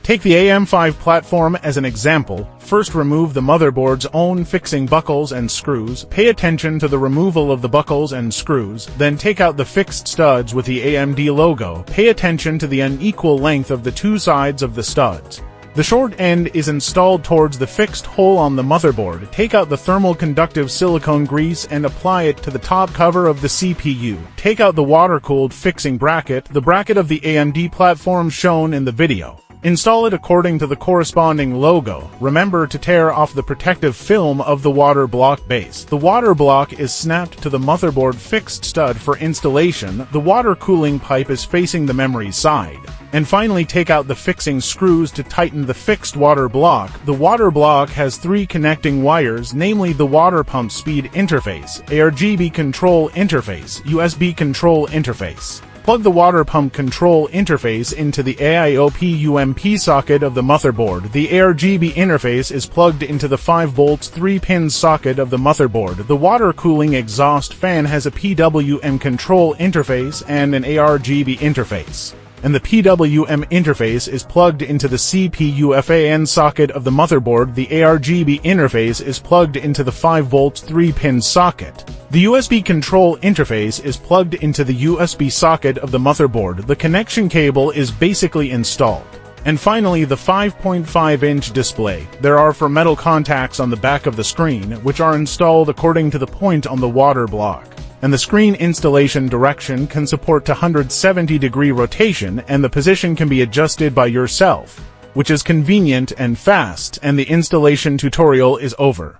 Take the AM5 platform as an example. First, remove the motherboard's own fixing buckles and screws. Pay attention to the removal of the buckles and screws. Then take out the fixed studs with the AMD logo. Pay attention to the unequal length of the two sides of the studs. The short end is installed towards the fixed hole on the motherboard. Take out the thermal conductive silicone grease and apply it to the top cover of the CPU. Take out the water-cooled fixing bracket, the bracket of the AMD platform shown in the video. Install it according to the corresponding logo. Remember to tear off the protective film of the water block base. The water block is snapped to the motherboard fixed stud for installation. The water cooling pipe is facing the memory side. And finally, take out the fixing screws to tighten the fixed water block. The water block has three connecting wires, namely the water pump speed interface, ARGB control interface, USB control interface. Plug the water pump control interface into the AIOP UMP socket of the motherboard. The ARGB interface is plugged into the 5V 3-pin socket of the motherboard. The water cooling exhaust fan has a PWM control interface and an ARGB interface. And the PWM interface is plugged into the CPU FAN socket of the motherboard. The ARGB interface is plugged into the 5V 3-pin socket. The USB control interface is plugged into the USB socket of the motherboard. The connection cable is basically installed. And finally, the 5.5-inch display. There are 4 metal contacts on the back of the screen, which are installed according to the point on the water block. And the screen installation direction can support 170-degree rotation, and the position can be adjusted by yourself, which is convenient and fast, and the installation tutorial is over.